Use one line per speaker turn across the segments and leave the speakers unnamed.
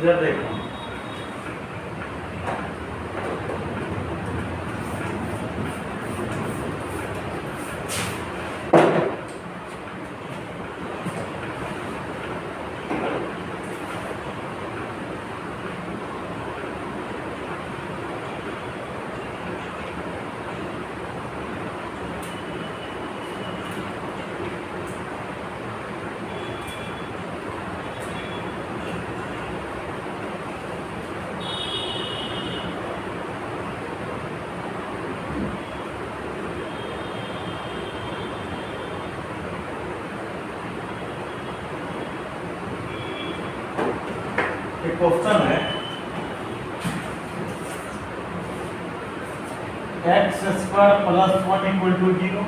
इधर देखो, एक क्वेश्चन है x square plus 1 equal to 0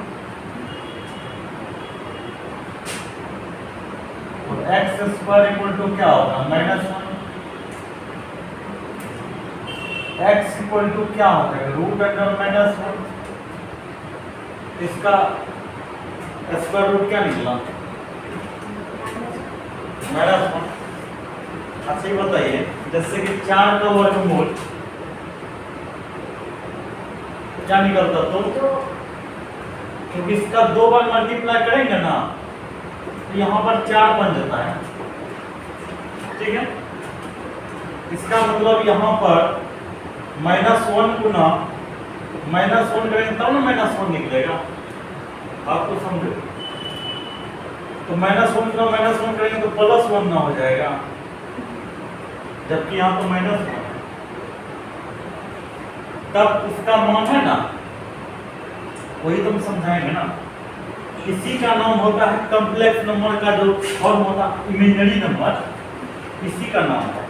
और x स्क्वायर इक्वल टू क्या होगा -1। x इक्वल टू क्या होता है रूट अंडर -1, इसका स्क्वायर रूट क्या निकला -1। अच्छा ये बताइए, जैसे कि 4 का वर्गमूल क्या निकलता तो क्योंकि इसका 2 बार मल्टीप्लाई करेंगे ना तो यहाँ पर 4 बन जाता है, ठीक है। इसका मतलब यहाँ पर -1 गुना -1 करेंगे तब ना -1 निकलेगा, आपको समझो। तो -1 गुना -1 करेंगे तो +1 ना हो जाएगा, जबकि यहाँ तो -1 है। तब उसका मान है ना वही तुम समझाएंगे ना, इसी का नाम होता है कॉम्प्लेक्स नंबर का जो फॉर्म होता है इमेजिनरी नंबर, इसी का नाम है।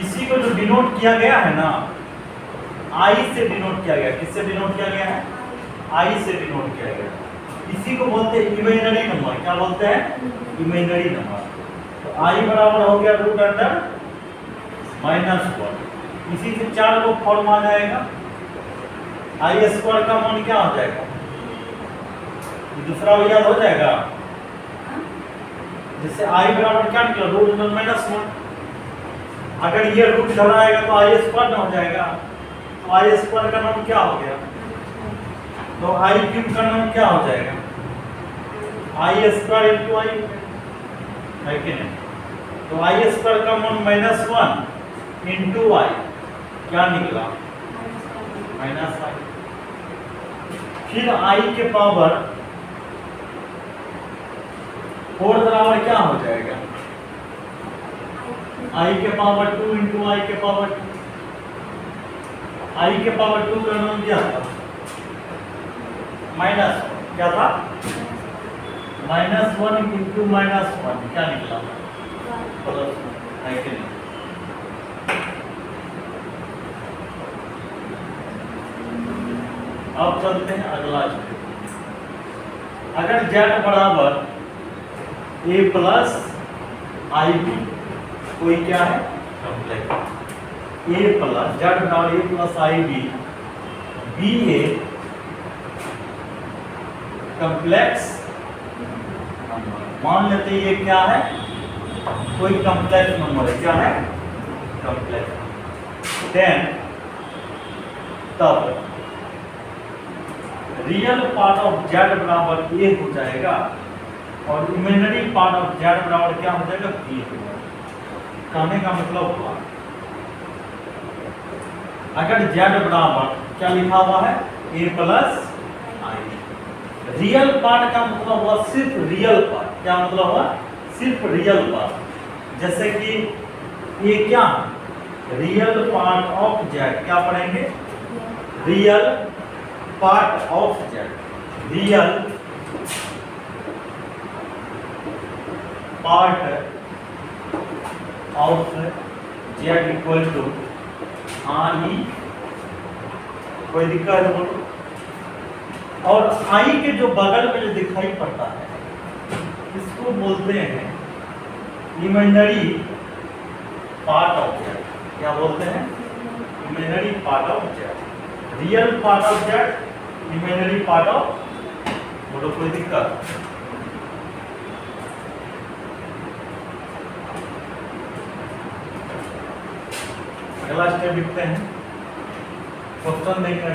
इसी को जो डिनोट किया गया है ना I से डिनोट किया गया, किससे डिनोट किया गया है I से डिनोट किया गया, इसी को बोलते हैं इमेजिनरी नंबर। क्या बोलते हैं इमेजिनरी नंबर। तो I बराबर हो गया रूट अंडर -1, इसी से 4 को फॉर्म आ जाएगा। आई स्क्वायर का मान क्या हो जाएगा, दूसरा याद हो जाएगा, जिससे आई बराबर क्या निकला रूट अंडर -1। अगर ये रूट इधर आएगा तो आई स्क्वायर ना हो जाएगा, तो आई स्क्वायर का नाम क्या हो गया, तो आई क्यूब का नाम क्या हो जाएगा आई स्क्वायर इंटू आई, है कि नहीं। तो आई स्क्वायर का मान -1 इंटू आई क्या निकला -i। फिर i के पावर 4 बराबर क्या हो जाएगा i के पावर 2 इंटू आई के पावर 2। i के पावर 2 का नाम क्या था क्या था -1 इंटू -1 क्या निकला +1, है कि नहीं। अब चलते हैं अगला स्टेप। अगर z बराबर a प्लस आई बी, कोई क्या है कॉम्प्लेक्स a प्लस z बराबर a plus I B, B A complex मान लेते हैं ये क्या है कोई कॉम्प्लेक्स नंबर है, क्या है कॉम्प्लेक्स। देन तब रियल पार्ट ऑफ z बराबर a हो जाएगा और इमेजिनरी पार्ट ऑफ z बराबर क्या हो जाएगा b हो जाएगा। कहने का मतलब हुआ अगर z बराबर क्या लिखा हुआ है a plus I, real part का मतलब हुआ सिर्फ रियल पार्ट। क्या मतलब हुआ सिर्फ रियल पार्ट, जैसे कि ये क्या रियल पार्ट ऑफ z, क्या पढ़ेंगे real part of z, real part of z equal to i, कोई दिक्कत है बोलो। और i के जो बगल में जो दिखाई पड़ता है इसको बोलते हैं इमेजिनरी पार्ट ऑफ z। क्या बोलते हैं imaginary part of z, real part of z, imaginary part of, बोलो कोई दिक्कत। अगला स्टेप लिखते हैं, क्वेश्चन देखकर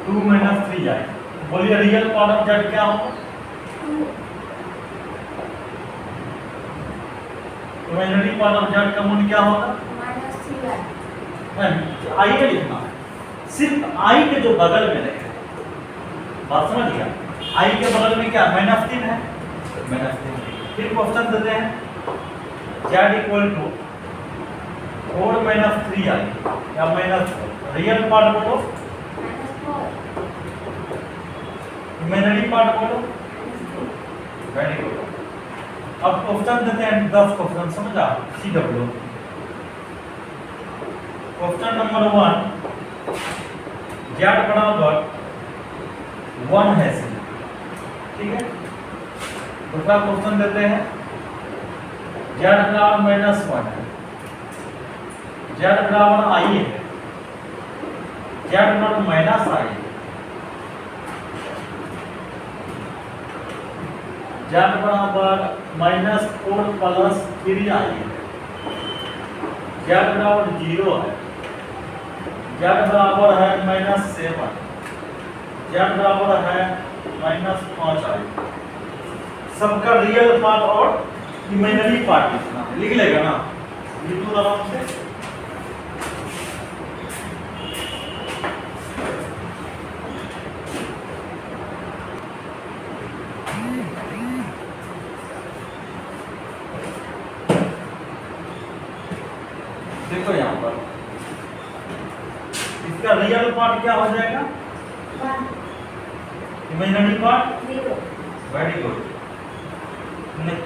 2 - 3 जाए। बोलिए रियल पार्ट ऑफ जेड क्या होगा? इमेजिनरी पार्ट ऑफ जेड का मूल्य क्या होगा? आई का लिखना, सिर्फ आई के जो बगल में रहे, बात समझ गया? आई के बगल में क्या -3 है, -3। फिर क्वेश्चन देते हैं z = 4 - 3 आई या -4। रियल पार्ट बोलो, इमेजिनरी पार्ट बोलो। Very good. अब क्वेश्चन देते हैं 10 क्वेश्चन, समझा? CW क्वेश्चन नंबर 1, z बराबर 1 है सी, ठीक है। दूसरा क्वेश्चन देते हैं z बराबर -1 है, z बराबर i है, z बराबर -i है, z बराबर -4 + 3i है, z बराबर 0 है, z बराबर है -7, z बराबर है -5i। सबका रियल पार्ट और इमेजिनरी पार्ट लिखना है, लिख लेगा ना? लिख दो आराम से। देखो यहाँ पर इसका रियल पार्ट क्या हो जाएगा? 1। Imaginary part 0। Very good.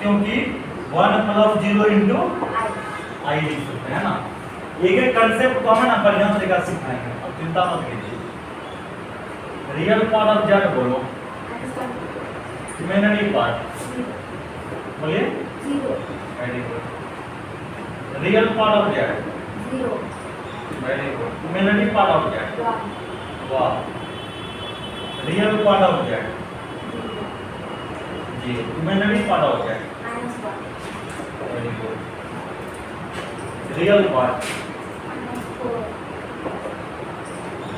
क्योंकि 1 + 0 × i लिख सकते हैं ना। एक एक कंसेप्ट को हमें ना बढ़िया तरीका से सिखाएंगे, अब चिंता मत कीजिए। रियल पार्ट ऑफ जेड बोलो, इमेजिनरी पार्ट बोलिए
0।
Very good. Real part of Z
0।
Very good. Imaginary part of Z
1।
वाह। Real part of Z 0। Imaginary part of Z
-1।
Very good. Real part
-4।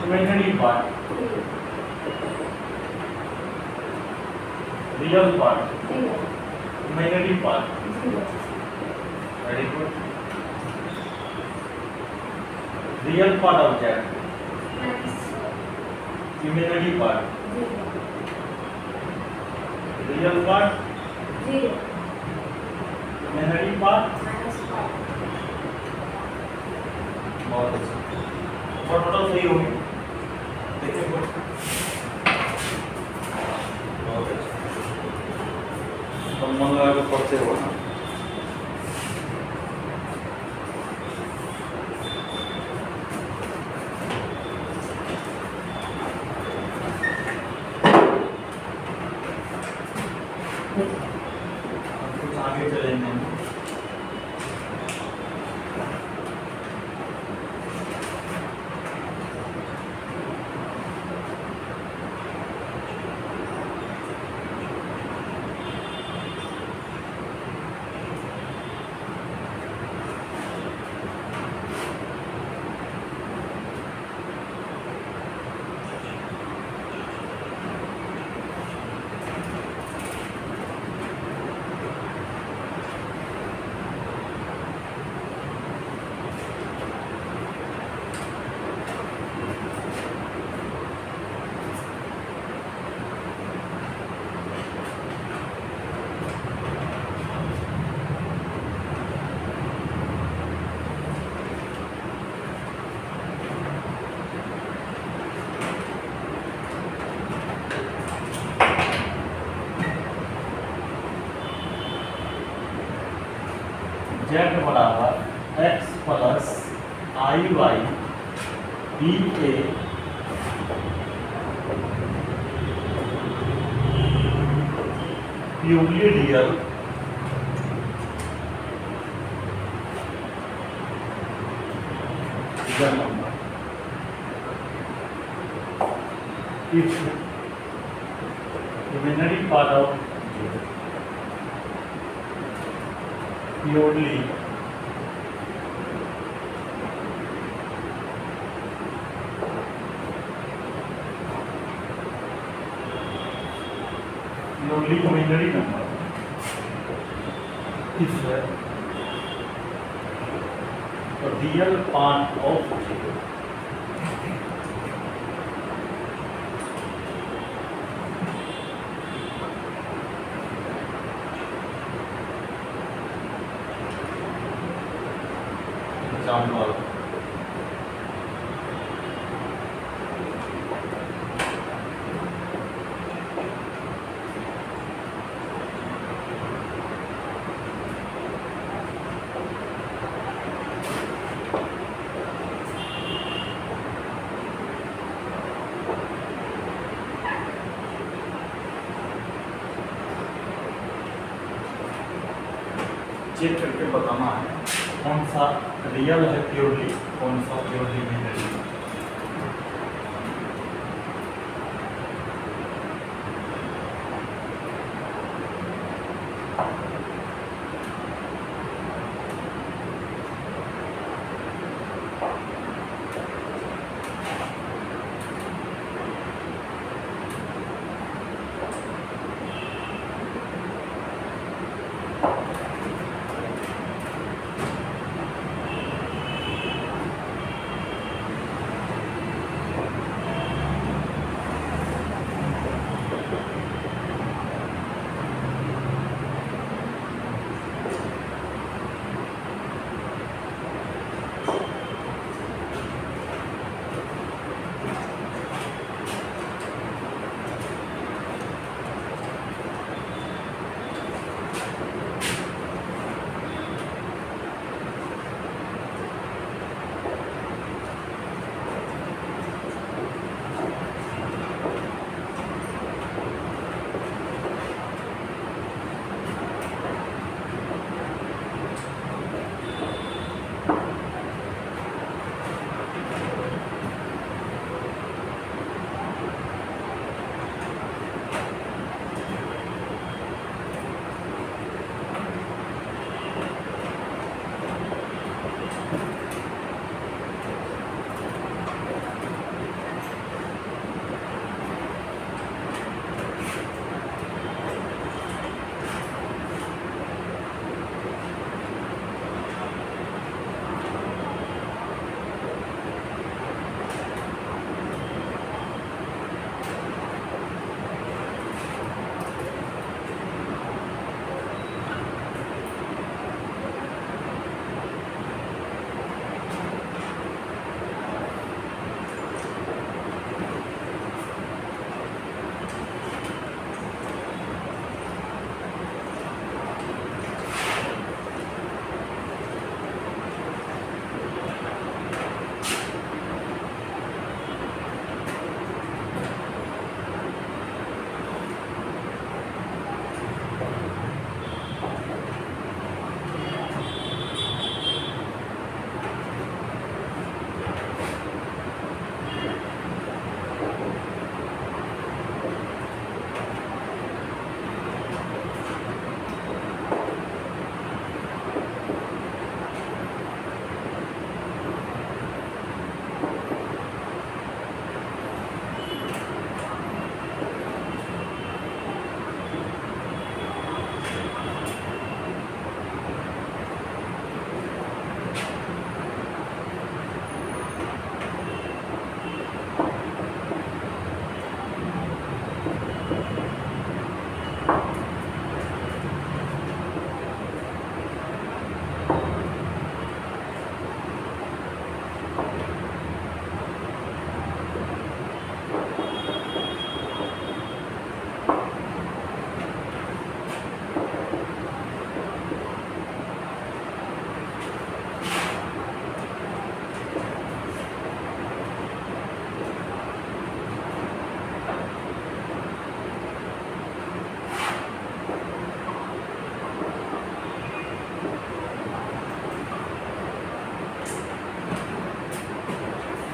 Imaginary part
3।
Real part
0।
Imaginary part
0।
Very good. Real part of Z
-4।
Imaginary part
0।
Real part
0।
Imaginary part
-5।
बहुत अच्छा, और total सही होगी। देखिए बहुत अच्छा, तो मन लगा के पढ़ते हो ना। कुछ आगे चलेंगे। z बराबर x + iy dA purely real number if imaginary part of purely imaginary number is a real part of 0. Example. Check करके बताना है कौन सा रियल है प्योरली, कौन सा प्योरली इमेजिनरी।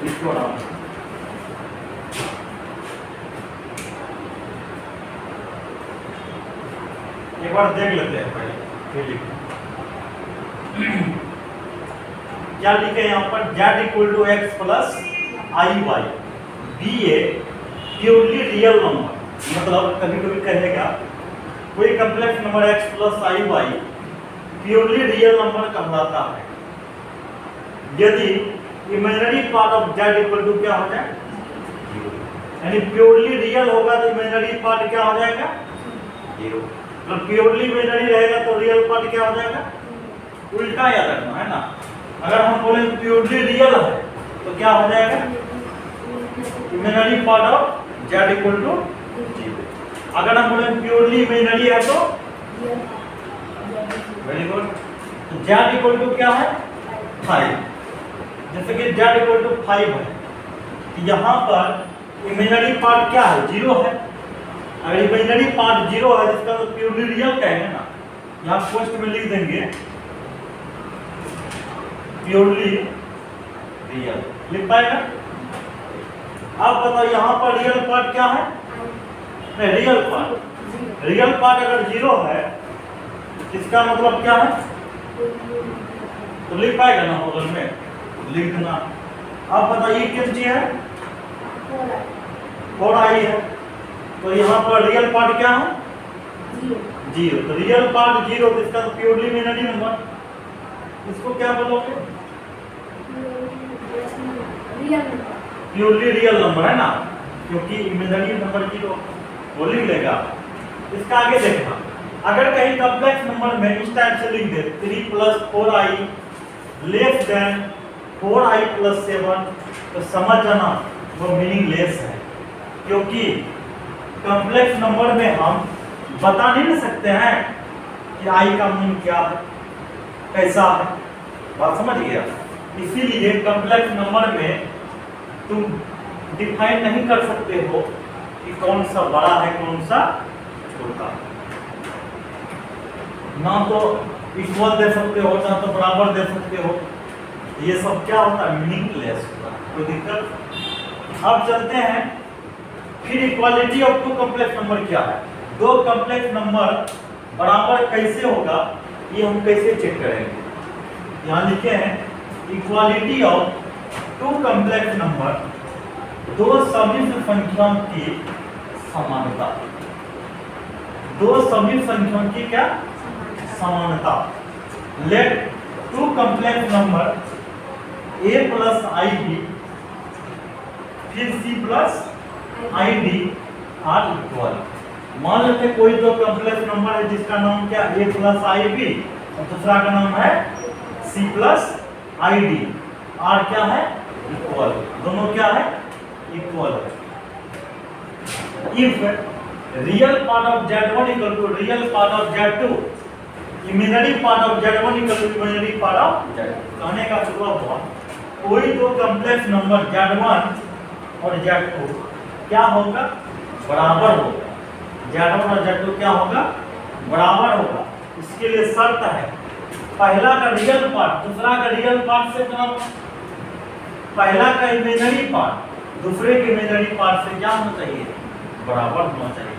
इसको ना एक बार देख लेते हैं पहले फिर लिखो। क्या लिखे यहाँ पर z equal to x plus i y be a purely real number. मतलब कभी कभी कहेगा कोई complex number x plus i y purely real number कहलाता है यदि imaginary part of z equal to क्या हो जाए, यानी प्योरली रियल होगा तो इमेजिनरी पार्ट क्या हो जाएगा, जीरो। मतलब प्योरली इमेजिनरी रहेगा तो रियल पार्ट क्या हो जाएगा, उल्टा याद रखना है ना। अगर हम बोले प्योरली रियल है तो क्या हो जाएगा, imaginary part of z equal to zero. अगर हम बोले प्योरली इमेजिनरी है तो वेरी गुड, तो z इक्वल टू क्या है 5। जैसे कि z इक्वल टू 5 है तो यहाँ पर इमेजिनरी पार्ट क्या है, जीरो है। अगर इमेजिनरी पार्ट जीरो है जिसका तो प्योरली रियल कहेंगे ना, यहाँ पोस्ट में लिख देंगे प्योरली रियल, लिख पाएगा। अब बताओ यहाँ पर रियल पार्ट क्या है, नहीं रियल पार्ट अगर जीरो है इसका मतलब क्या है, तो लिख पाएगा ना, बगल में लिख देना। अब बताइए कितनी है, 4i है, तो यहाँ पर रियल पार्ट क्या है, जीरो। तो रियल पार्ट जीरो तो इसका तो प्योरली इमेजिनरी नंबर, इसको क्या बोलोगे, प्योरली रियल नंबर है ना, क्योंकि इमेजिनरी नंबर जीरो वो लिख लेगा। इसका आगे देखना, अगर कहीं कॉम्प्लेक्स नंबर में इस टाइप से लिख दे 3 plus 4i less than 4i plus 7 तो समझ जाना वो मीनिंगलेस है, क्योंकि कॉम्प्लेक्स नंबर में हम बता नहीं ना सकते हैं कि i का मीन क्या है, कैसा है, बात समझ गया। इसीलिए कॉम्प्लेक्स नंबर में तुम डिफाइन नहीं कर सकते हो कि कौन सा बड़ा है कौन सा छोटा है। ना तो इक्वल दे सकते हो ना तो बराबर दे सकते हो, ये सब क्या होता है, मीनिंगलेस होता है, कोई दिक्कत। अब चलते हैं फिर equality of two complex number क्या है, दो कॉम्प्लेक्स नंबर बराबर कैसे होगा ये हम कैसे चेक करेंगे। यहाँ लिखे हैं equality of two complex number, दो समिश्र संख्याओं की समानता, दो समिश्र संख्याओं की क्या समानता। Let two complex number a plus I b फिर c plus i d are equal. मान लेते कोई दो कॉम्प्लेक्स नंबर है जिसका नाम क्या a प्लस आई बी और दूसरा का नाम है c plus i d, are क्या है इक्वल, दोनों क्या है इक्वल है। If real part of z1 equal to real part of z2, imaginary part of z1 equal to imaginary part of z2। कहने का मतलब हुआ कोई दो कॉम्प्लेक्स नंबर z1 और z2 क्या होगा, बराबर होगा, z1 और z2 क्या होगा, बराबर होगा। इसके लिए शर्त है पहला का रियल पार्ट दूसरा का रियल पार्ट से बराबर, पहला का इमेजिनरी पार्ट दूसरे के इमेजिनरी पार्ट से क्या होना चाहिए, बराबर होना चाहिए।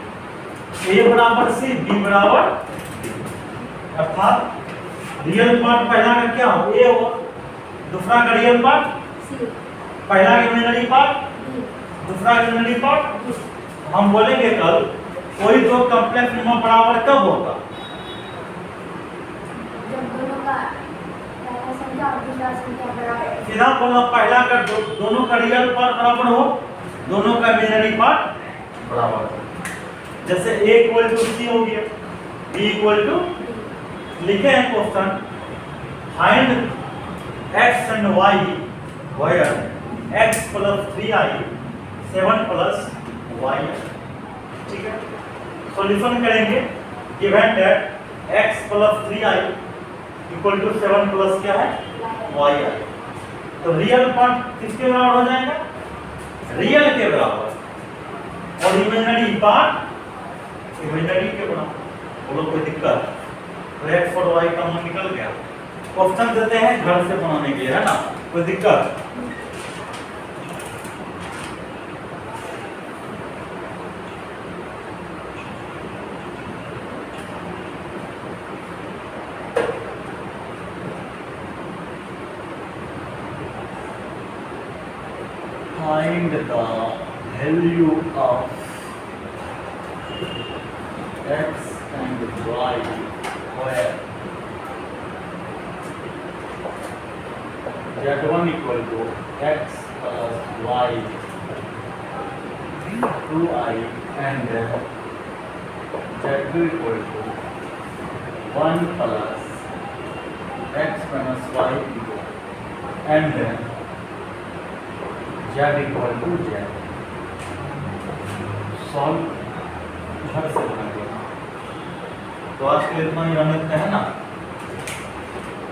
a बराबर c, b बराबर d, अर्थात रियल पार्ट पहला का क्या हो a हो, दूसरा का रियल पार्ट पहला का इमेजिनरी पार्ट दूसरा का इमेजिनरी पार्ट। हम बोलेंगे कल कोई दो कॉम्प्लेक्स नंबर बराबर कब होगा, सीधा बोलना पहला का दोनों का रियल पार्ट बराबर हो, दोनों का इमेजिनरी पार्ट बराबर हो। जैसे a इक्वल टू c हो गया, b इक्वल टू, लिखे हैं question find x and y where x plus 3i 7 plus y, ठीक है। सॉल्यूशन करेंगे given that x plus 3i equal to 7 plus क्या है y है, तो रियल पार्ट किसके बराबर हो जाएगा, रियल के बराबर, और इमेजिनरी पार्ट इमेजिनरी के बराबर। बोलो कोई दिक्कत, तो x और y का मान निकल गया। क्वेश्चन देते हैं घर से बनाने के लिए, है ना, कोई दिक्कत। find the value of x and y where z1 equal to x plus y 2i and z2 equal to 1 plus x minus y equal and z equal to z solve घर से बनाएंगे। तो आज के इतना ही रहने है ना,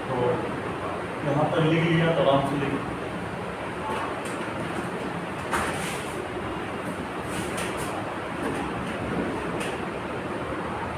तो यहाँ पर लिख लिया तो आराम से लिख